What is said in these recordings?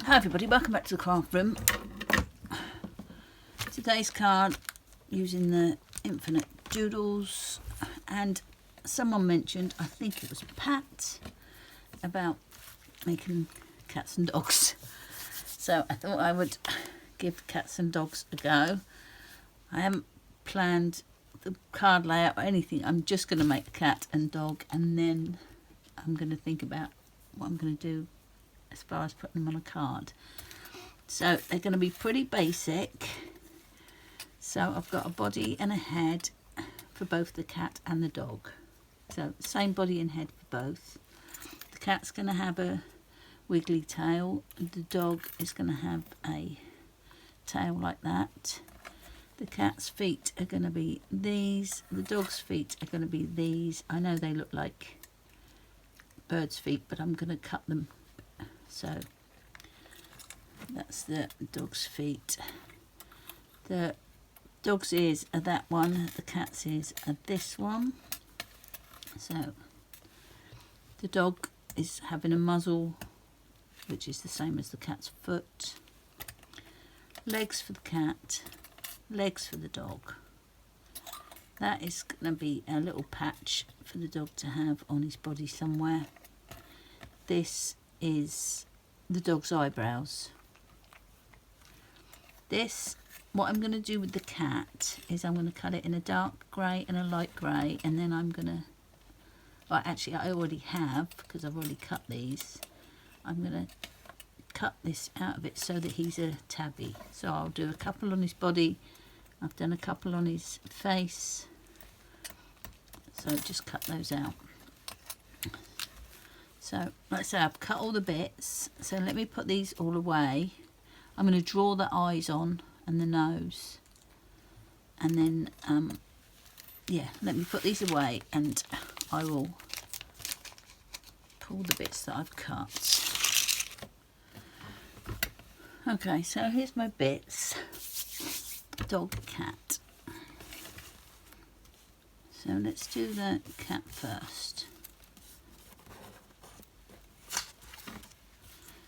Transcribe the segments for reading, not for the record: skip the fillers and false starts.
Hi everybody, welcome back to the craft room. Today's card using the infinite doodles, and someone mentioned, I think it was Pat, about making cats and dogs. So I thought I would give cats and dogs a go. I haven't planned the card layout or anything. I'm just going to make a cat and dog, and then I'm going to think about what I'm going to do as far as putting them on a card. So they're going to be pretty basic. So I've got a body and a head for both the cat and the dog. So same body and head for both. The cat's going to have a wiggly tail, and the dog is going to have a tail like that. The cat's feet are going to be these. The dog's feet are going to be these. I know they look like bird's feet, but I'm going to cut them. So that's the dog's feet. The dog's ears are that one. The cat's ears are this one. So the dog is having a muzzle, which is the same as the cat's foot. Legs for the cat, legs for the dog. That is going to be a little patch for the dog to have on his body somewhere. This is the dog's eyebrows. This, what I'm going to do with the cat is I'm going to cut it in a dark grey and a light grey, and then I'm going to, well actually I already have because I've already cut these. I'm going to cut this out of it so that he's a tabby. So I'll do a couple on his body. I've done a couple on his face. So just cut those out. So let's say I've cut all the bits. So let me put these all away. I'm going to draw the eyes on and the nose. And then, yeah, let me put these away and I will pull the bits that I've cut. Okay, so here's my bits. Dog, cat. So let's do the cat first.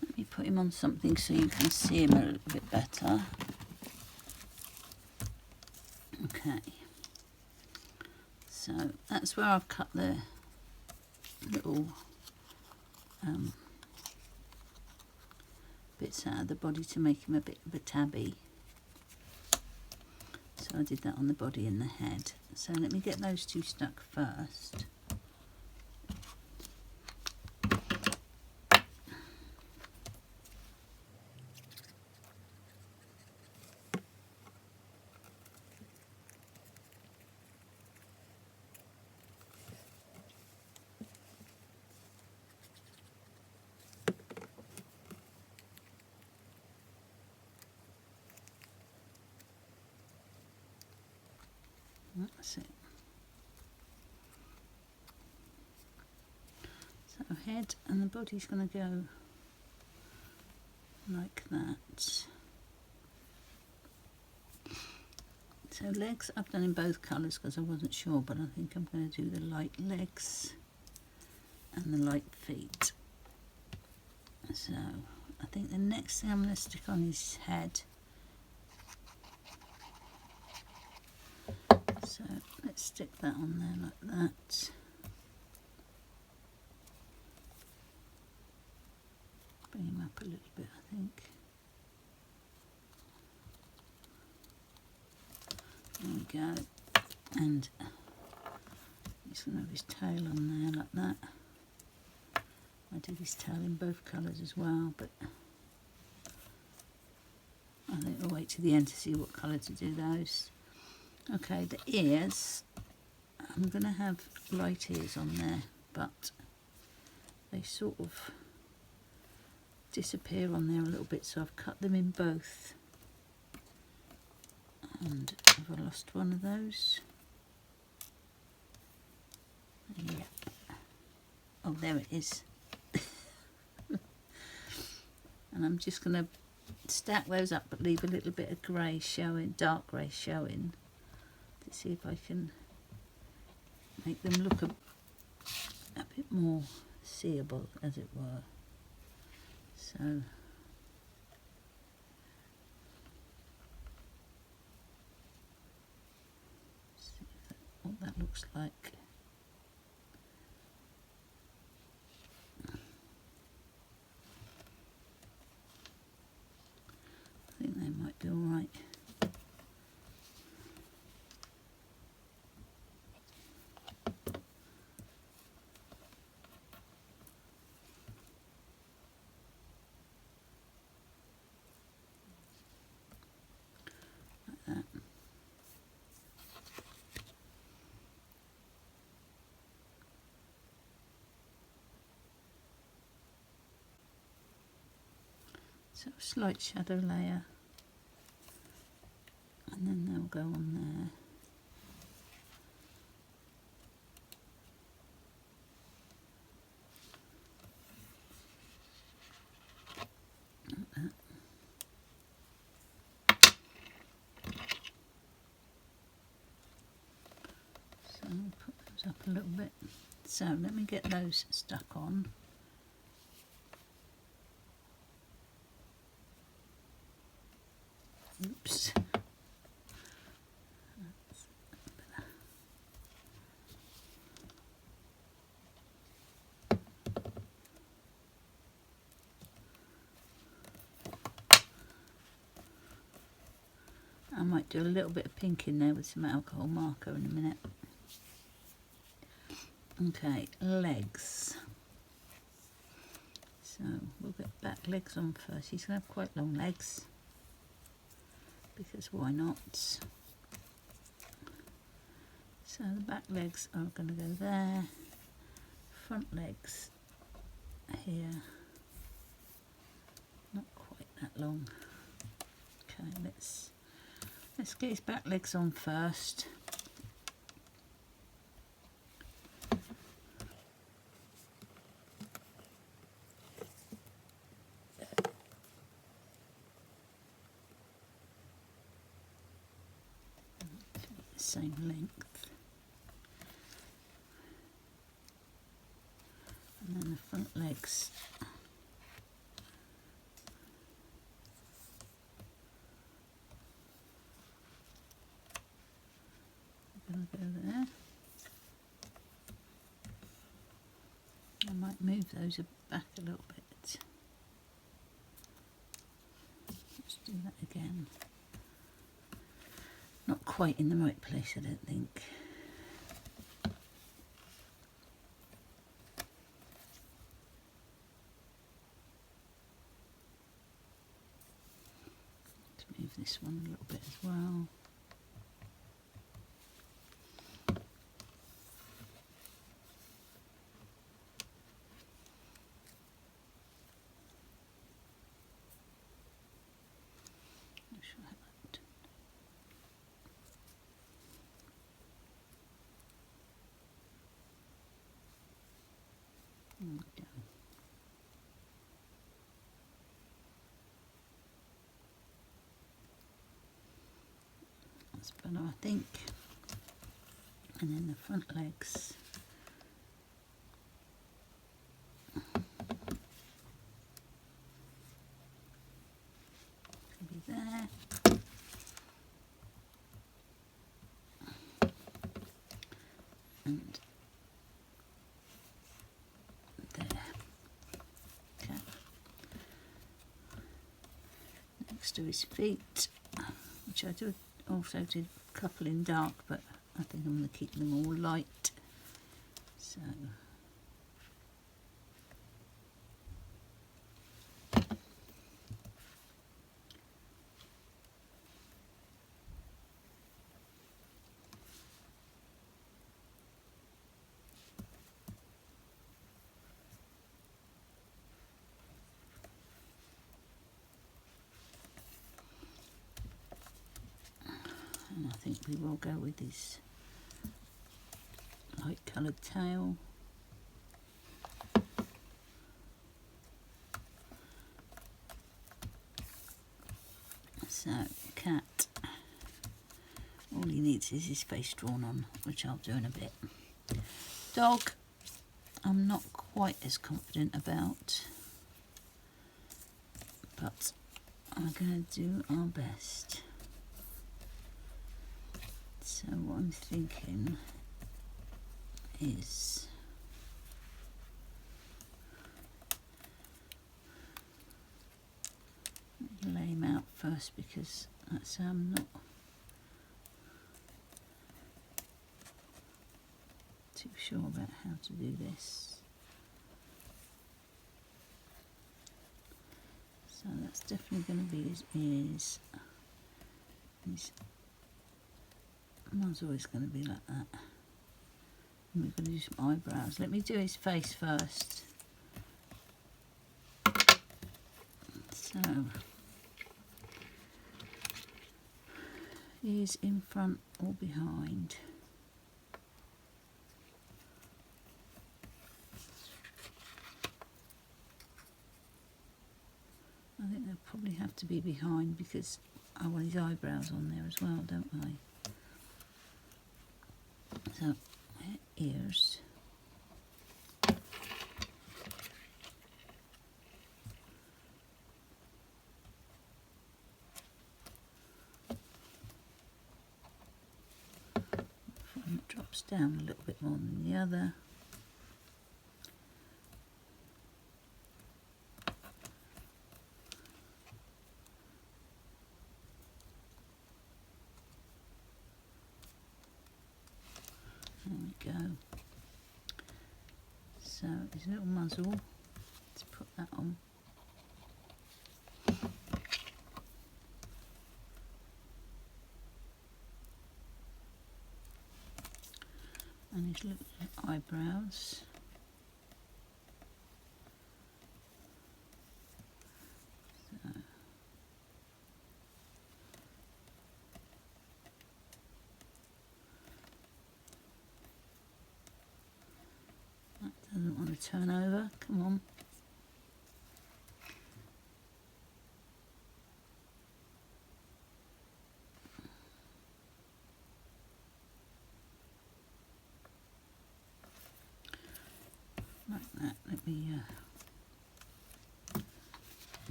Let me put him on something so you can see him a little bit better. Okay. So that's where I've cut the little bits out of the body to make him a bit of a tabby. So I did that on the body and the head. So let me get those two stuck first. That's it. So head and the body's going to go like that. So legs I've done in both colours because I wasn't sure, but I think I'm going to do the light legs and the light feet. So I think the next thing I'm going to stick on his head. So let's stick that on there like that. Bring him up a little bit, I think. There we go. And he's going to have his tail on there like that. I did his tail in both colours as well, but I think we'll wait to the end to see what colour to do those. Okay, the ears, I'm going to have light ears on there, but they sort of disappear on there a little bit, so I've cut them in both. And have I lost one of those? Yep. Oh, there it is. And I'm just going to stack those up but leave a little bit of grey showing, dark grey showing, to see if I can make them look a bit more seeable, as it were. So that looks like. I think they might be all right. Like that. So a slight shadow layer, and then they'll go on there. Like that. So I'll put those up a little bit. So let me get those stuck on. Oops. I might do a little bit of pink in there with some alcohol marker in a minute. Okay, legs. So we'll get back legs on first. He's going to have quite long legs, because why not? So the back legs are going to go there, front legs here, not quite that long. Okay, let's get his back legs on first. Same length, and then the front legs are going to go there. I might move those back a little bit. Let's do that again. Not quite in the right place, I don't think. Let's move this one a little bit as well. That's better, I think. And then the front legs. Can be there. And there. Okay. Next to his feet, which I also did a couple in dark, but I think I'm going to keep them all light. So and I think we will go with this light coloured tail. So, cat, all he needs is his face drawn on, which I'll do in a bit. Dog, I'm not quite as confident about, but I'm going to do our best. So what I'm thinking is lay him out first, because that's how I'm not too sure about how to do this. So that's definitely going to be his ears. His muzzle is going to be like that. And we're going to do some eyebrows. Let me do his face first. So, ears in front or behind. I think they'll probably have to be behind, because I want his eyebrows on there as well, don't I? So, ears. One drops down a little bit more than the other. There we go. So his little muzzle, let's put that on. And his little eyebrows. So that doesn't want to turn over, come on. Like that, let me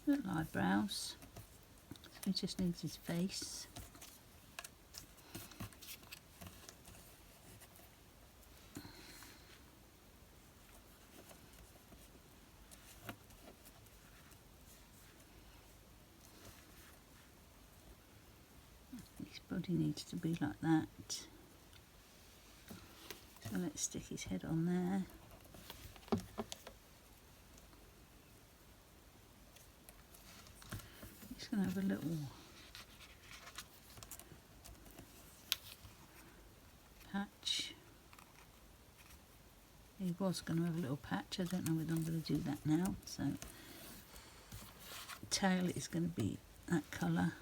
little eyebrows. So he just needs his face. His body needs to be like that. So let's stick his head on there. He's going to have a little patch. He was going to have a little patch. I don't know whether I'm going to do that now. So tail is going to be that colour.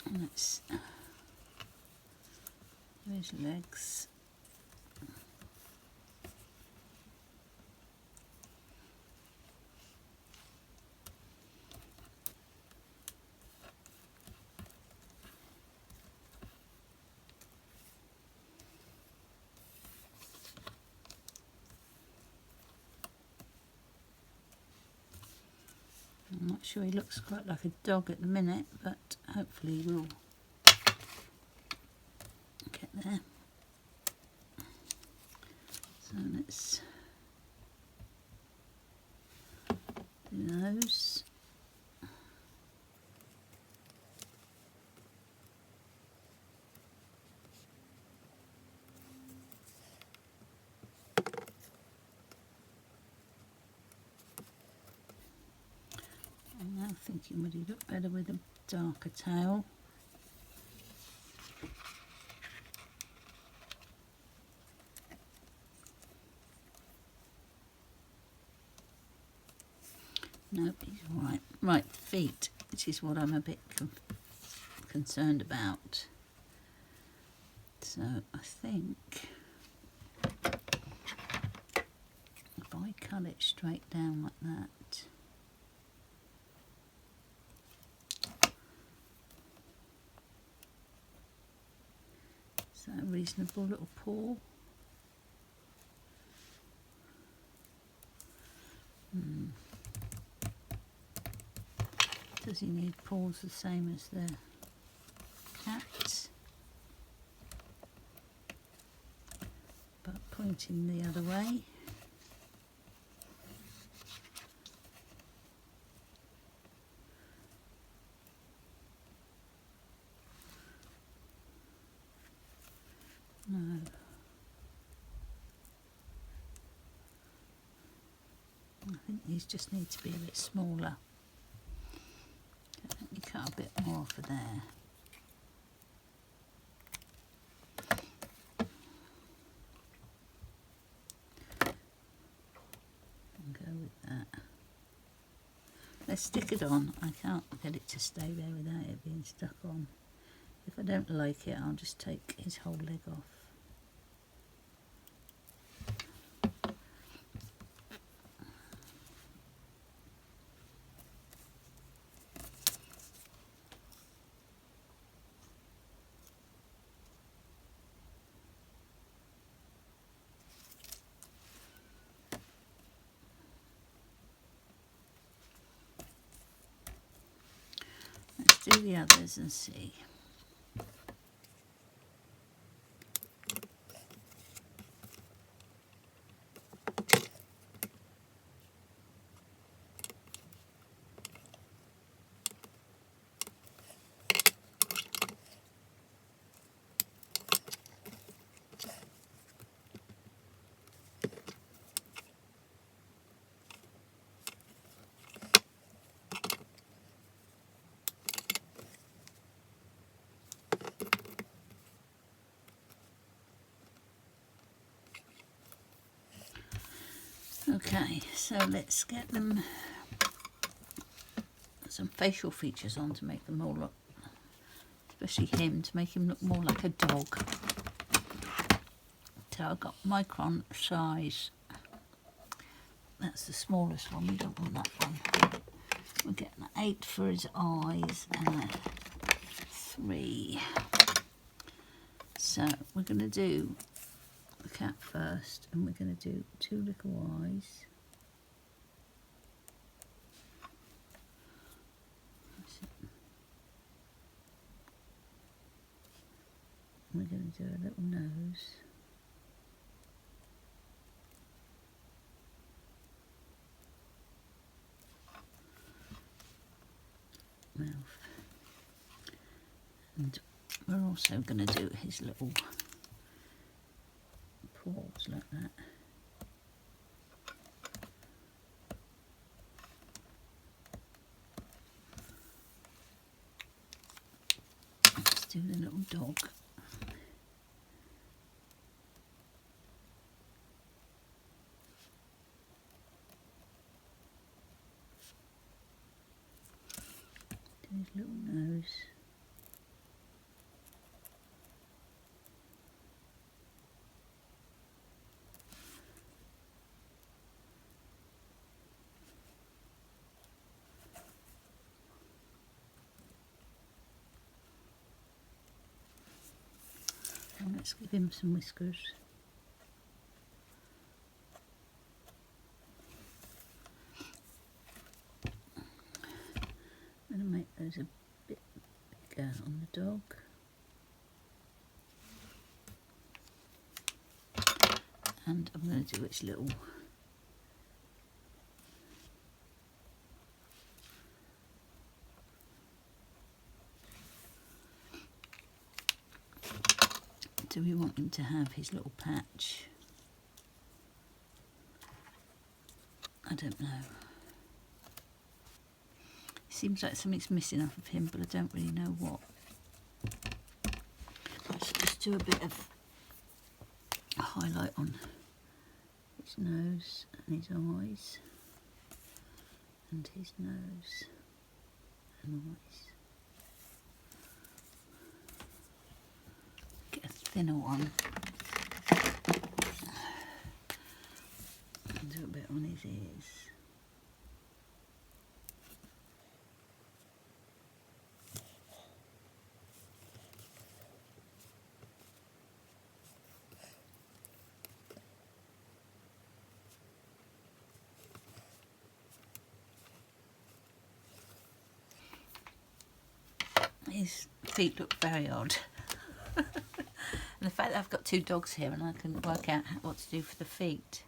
And let's do his legs. I'm not sure, he looks quite like a dog at the minute, but hopefully we'll get there. So let's do those. I'm now thinking, would he look better with a darker tail? Nope, he's all right. Right, feet, which is what I'm a bit concerned about. So I think if I cut it straight down like that, Is that a reasonable little paw? Does he need paws the same as the cat? But pointing the other way. No. I think these just need to be a bit smaller. Let me cut a bit more off of there. And go with that. Let's stick it on. I can't get it to stay there without it being stuck on. If I don't like it, I'll just take his whole leg off. Let's do the others and see. Okay, so let's get them some facial features on to make them all look, especially him, to make him look more like a dog. So I've got micron size. That's the smallest one, we don't want that one. We're getting an 8 for his eyes and a 3. So we're going to do the cat first, and we're going to do 2 little eyes. We're going to do a little nose. Mouth. And we're also going to do his little paws like that. Let's do the little dog. Do his little nose. Let's give him some whiskers. I'm going to make those a bit bigger on the dog. And I'm going to do its little do we want him to have his little patch? I don't know. Seems like something's missing off of him, but I don't really know what. Let's just do a bit of highlight on his nose and his eyes, and his nose and eyes. Get a thinner one. And do a bit on his ears. his feet look very odd. And the fact that I've got two dogs here and I can work out what to do for the feet.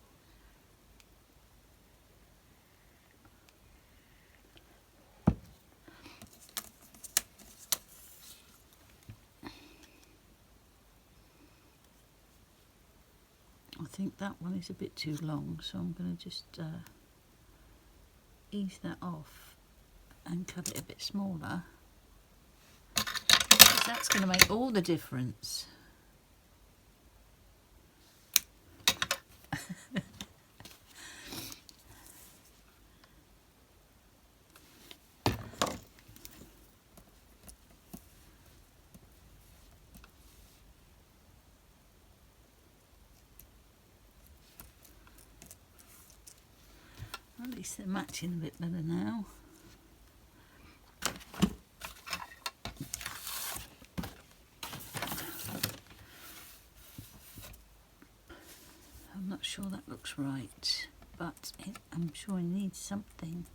I think that one is a bit too long, so I'm going to just ease that off and cut it a bit smaller. Because that's going to make all the difference. At least they're matching a bit better now. I'm not sure that looks right, but I'm sure it needs something.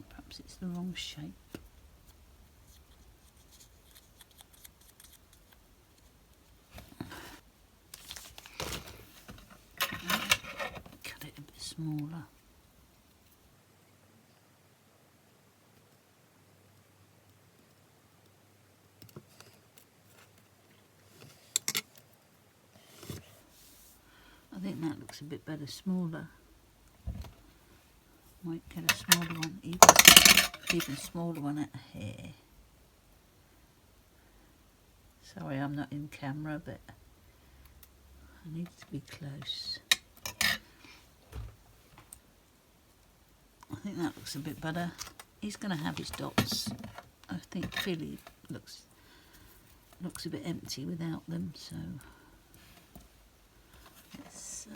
Perhaps it's the wrong shape. Smaller. I think that looks a bit better smaller. Might get a smaller one, even smaller one out here. Sorry, I'm not in camera, but I need to be close. I think that looks a bit better. He's going to have his dots. I think Philly looks a bit empty without them, so let's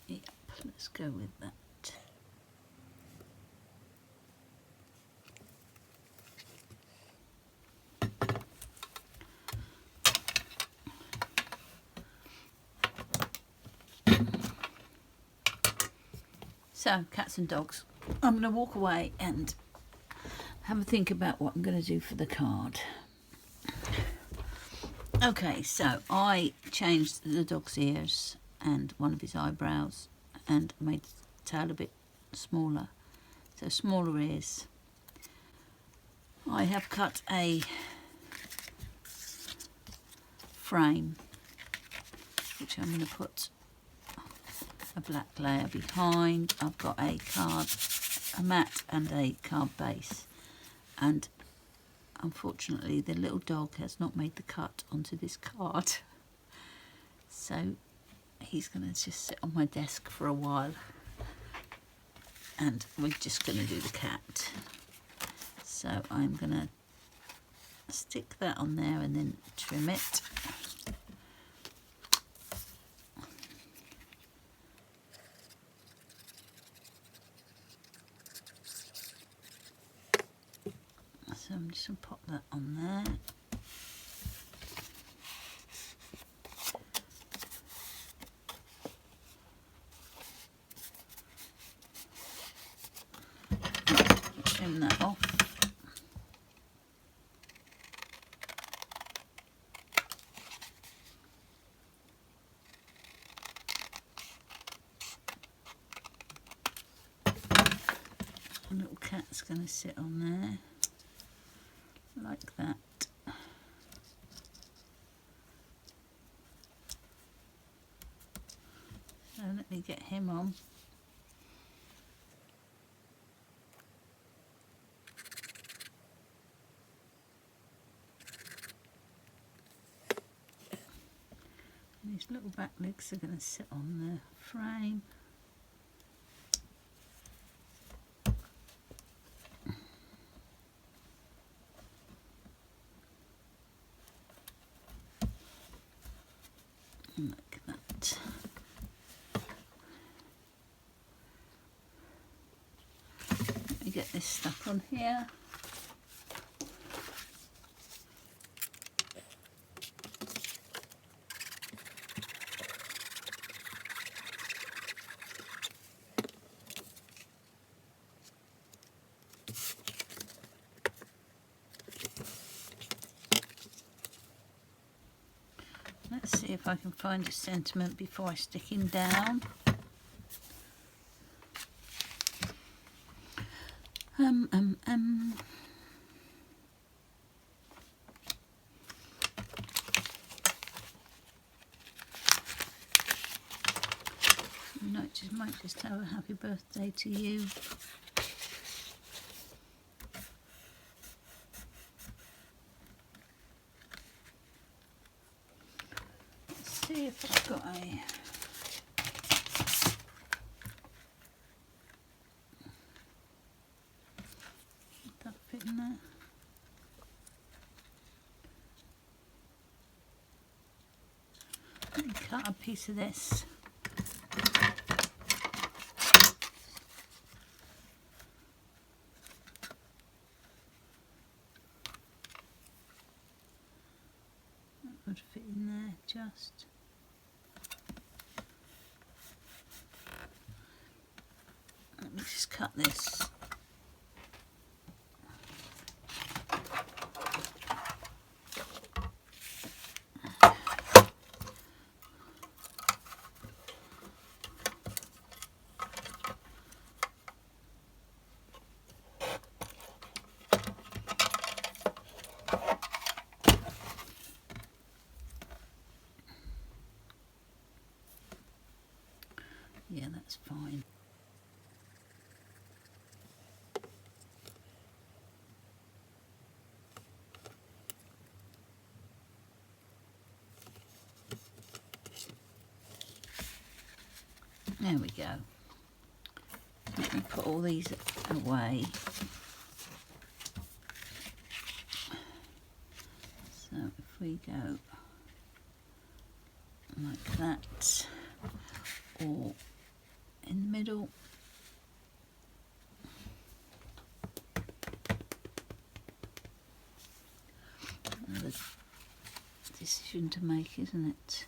yep, let's go with that. So, cats and dogs. I'm going to walk away and have a think about what I'm going to do for the card. Okay, so I changed the dog's ears and one of his eyebrows and made the tail a bit smaller. So smaller ears. I have cut a frame, which I'm going to put a black layer behind. I've got a mat and a card base, and unfortunately the little dog has not made the cut onto this card, so he's going to just sit on my desk for a while, and we're just going to do the cat. So I'm going to stick that on there and then trim it. So I'm just going to pop that on there. Trim that off. The little cat's going to sit on there. Like that. So let me get him on. And his little back legs are going to sit on the frame. Like that. Let me get this stuck on here. if I can find a sentiment before I stick him down. Might just have a happy birthday to you. Let's see if I've got a... Would that fit in there? Let me cut a piece of this. Would fit in there just. Let me just cut this. Yeah, that's fine. There we go. Let me put all these away. So if we go like that, or in the middle, another decision to make, isn't it?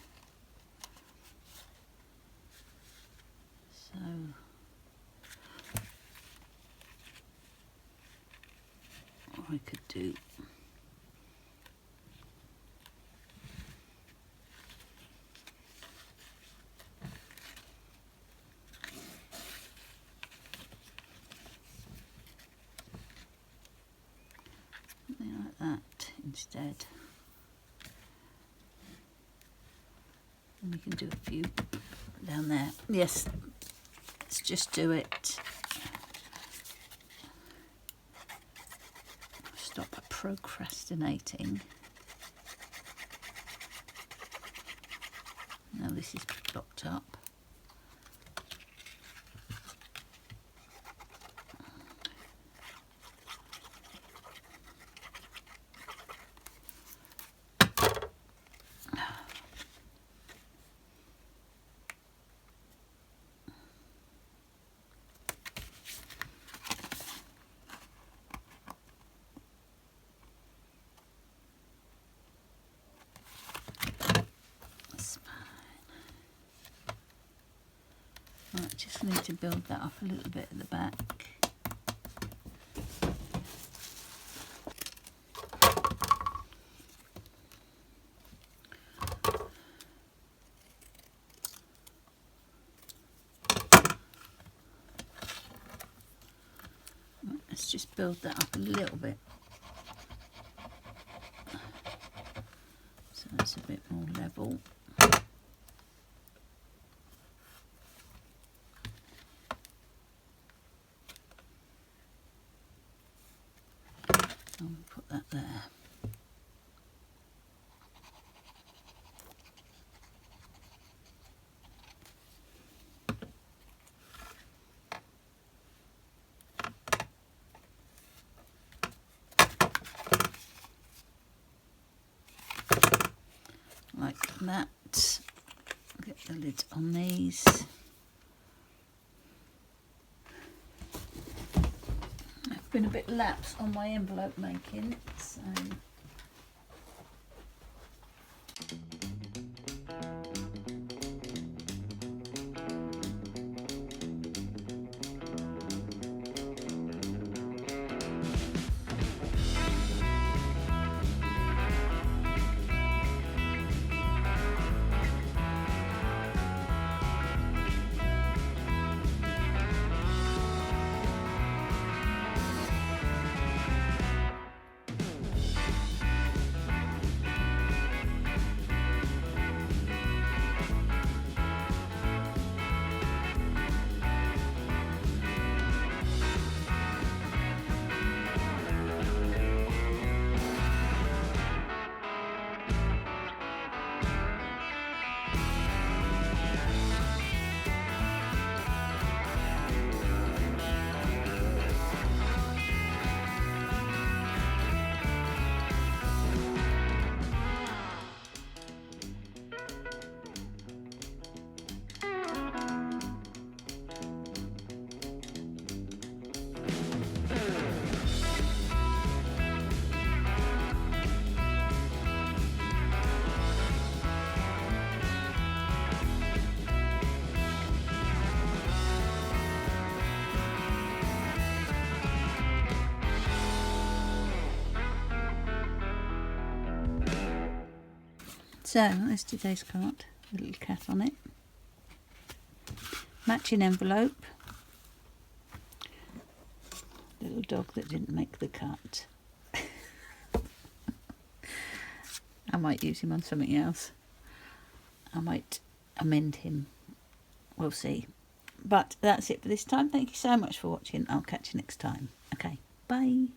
So what I could do, something like that instead. And we can do a few down there. Yes, let's just do it. Stop procrastinating. Now this is blocked up. Right, just need to build that up a little bit at the back. Right, let's just build that up a little bit. So it's a bit more level. I'll put that there. Like that. Get the lids on these. Been a bit lapse on my envelope making, so So there's today's card, a little cat on it. Matching envelope. Little dog that didn't make the cut. I might use him on something else. I might amend him. We'll see. But that's it for this time. Thank you so much for watching. I'll catch you next time. Okay, bye.